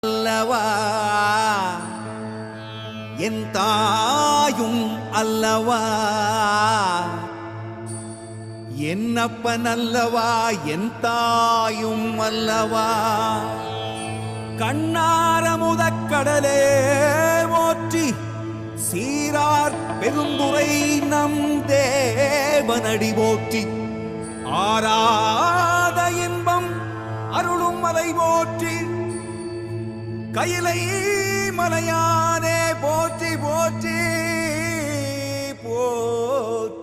அல்லவா என் தாயும் அல்லவா என்னப்பன் அல்லவா என் தாயும் அல்லவா கண்ணாரமுதக்கடலே போற்றி சீரார் பெருந்துரை நம் தேவனடி போற்றி ஆராத இன்பம் அருளும் மலை போற்றி கையிலை மலையானே போற்றி போற்றி போற்றி.